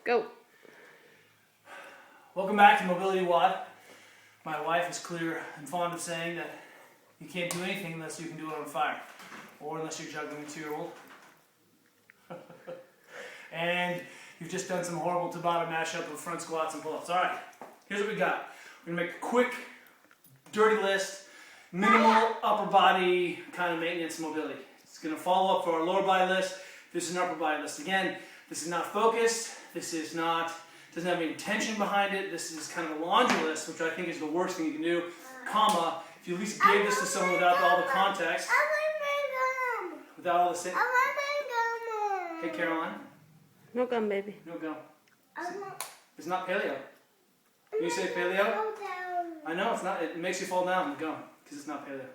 Go. Welcome back to MobilityWOD. My wife is clear and fond of saying that you can't do anything unless you can do it on fire, or unless you're juggling a 2-year-old. And you've just done some horrible Tabata mashup of front squats and pull-ups. All right, here's what we got. We're gonna make a quick, dirty list, minimal upper body kind of maintenance mobility. It's gonna follow up for our lower body list. This is an upper body list. Again, this is not focused. This is not, doesn't have any intention behind it. This is kind of a laundry list, which I think is the worst thing you can do, comma, if you at least gave this to someone without all the context, without all the same. Hey, Caroline. No gum, baby. No gum. It's not paleo. Can you say paleo? I know, it's not. It makes you fall down, the gum, because it's not paleo.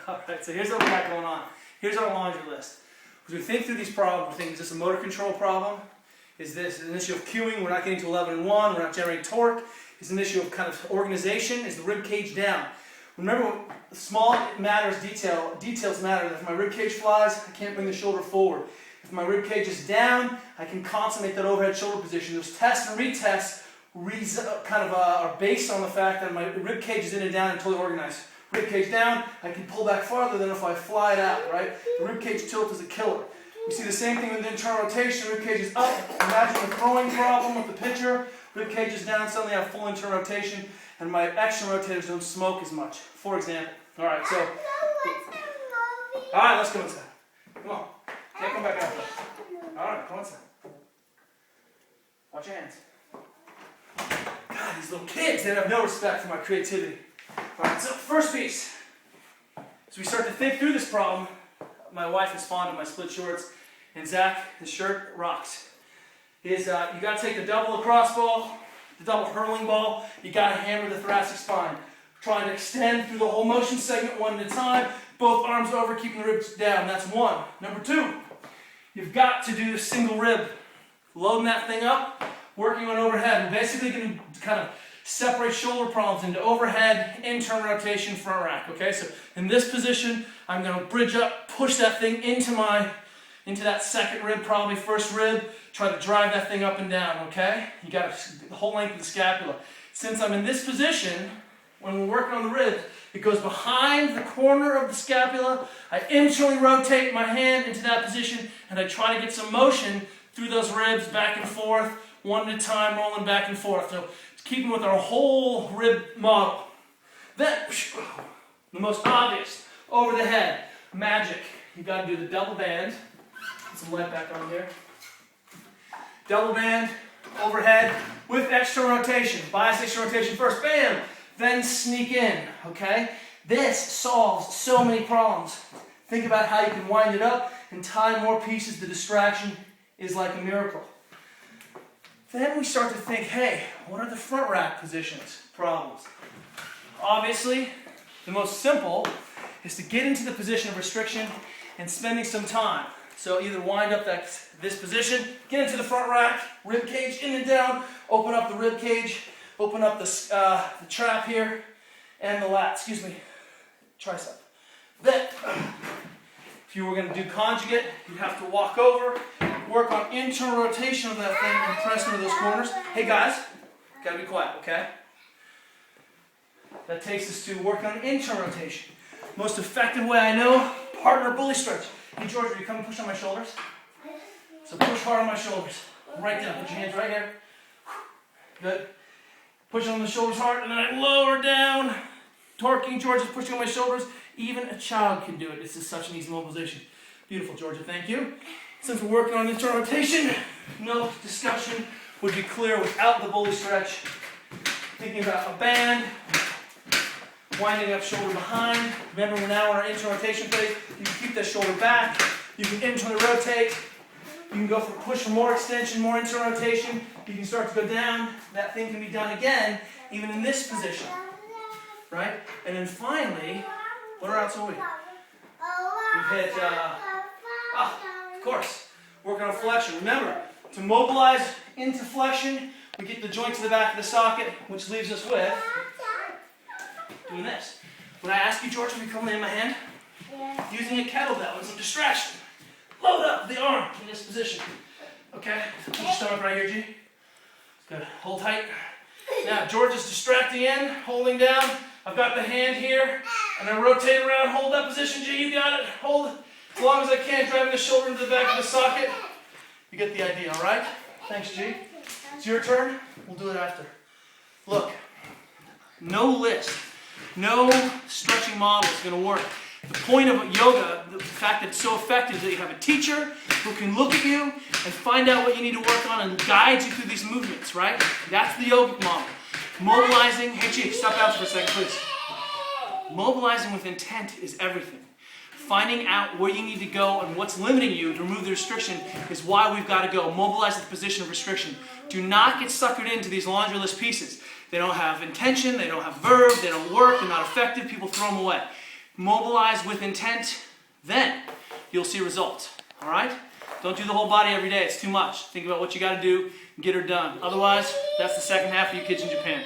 Alright, so here's what we got going on. Here's our laundry list. As we think through these problems, we think, is this a motor control problem? Is this an issue of cueing? We're not getting to 11 and 1. We're not generating torque. Is an issue of kind of organization? Is the rib cage down? Remember, small matters, details matter. If my rib cage flies, I can't bring the shoulder forward. If my rib cage is down, I can consummate that overhead shoulder position. Those tests and retests are based on the fact that my rib cage is in and down and totally organized. Rib cage down, I can pull back farther than if I fly it out, right? The rib cage tilt is a killer. You see the same thing with the internal rotation. Rib cage is up. Imagine a throwing problem with the pitcher. Rib cage is down, suddenly I have full internal rotation, and my external rotators don't smoke as much, for example. All right, so. All right, let's go inside. Come on. Can't come back out there. All right, come inside. Watch your hands. God, these little kids, they have no respect for my creativity. All right, so first piece. As we start to think through this problem, my wife is fond of my split shorts, and Zach, his shirt rocks. You got to take the double lacrosse ball, the double hurling ball, you got to hammer the thoracic spine. Trying to extend through the whole motion segment one at a time, both arms over, keeping the ribs down. That's one. Number two, you've got to do the single rib. Loading that thing up, working on overhead. We're basically going to kind of separate shoulder problems into overhead, internal rotation, front rack. Okay, so in this position, I'm going to bridge up, push that thing into that second rib, probably first rib, try to drive that thing up and down, okay? You got the whole length of the scapula. Since I'm in this position, when we're working on the ribs, it goes behind the corner of the scapula, I internally rotate my hand into that position, and I try to get some motion through those ribs, back and forth, one at a time, rolling back and forth. So keeping with our whole rib model. Then, the most obvious, over the head, magic. You've got to do the double band. Put some light back on here. Double band, overhead, with external rotation. Bias external rotation first, bam! Then sneak in, okay? This solves so many problems. Think about how you can wind it up and tie more pieces. The distraction is like a miracle. Then we start to think, hey, what are the front rack positions problems? Obviously, the most simple is to get into the position of restriction and spending some time. So either wind up this position, get into the front rack, rib cage in and down, open up the rib cage, open up the trap here, and the tricep. Then, if you were going to do conjugate, you'd have to walk over, work on internal rotation of that thing and press into those corners. Hey guys, gotta be quiet, okay? That takes us to working on internal rotation. Most effective way I know, partner bully stretch. Hey George, will you come and push on my shoulders? So push hard on my shoulders. Right down, put your hands right here. Good. Push on the shoulders hard, and then I lower down. Torquing, George is pushing on my shoulders. Even a child can do it. This is such an easy mobilization. Beautiful, Georgia, thank you. Since we're working on internal rotation, no discussion would be clear without the bully stretch. Thinking about a band, winding up shoulder behind. Remember, we're now in our internal rotation phase. You can keep that shoulder back. You can internally rotate. You can go for push for more extension, more internal rotation. You can start to go down. That thing can be done again, even in this position, right? And then finally, what else are we? We've hit, of course, working on flexion. Remember, to mobilize into flexion, we get the joint to the back of the socket, which leaves us with doing this. When I ask you, George, will you come lay in my hand? Yeah. Using a kettlebell and some distraction. Load up the arm in this position. Okay, put your stomach right here, G. Good, hold tight. Now, George is distracting in, holding down. I've got the hand here. I'm gonna rotate around, hold that position, G, you got it. Hold as long as I can, driving the shoulder into the back of the socket. You get the idea, all right? Thanks, G. It's your turn, we'll do it after. Look, no list, no stretching model is gonna work. The point of yoga, the fact that it's so effective, is that you have a teacher who can look at you and find out what you need to work on and guide you through these movements, right? That's the yogic model. Mobilizing, hey Chief, step out for a second, please. Mobilizing with intent is everything. Finding out where you need to go and what's limiting you to remove the restriction is why we've got to go. Mobilize at the position of restriction. Do not get suckered into these laundry list pieces. They don't have intention, they don't have verb, they don't work, they're not effective, people throw them away. Mobilize with intent, then you'll see results, all right? Don't do the whole body every day, it's too much. Think about what you got to do and get her done. Otherwise, that's the second half of you kids in Japan.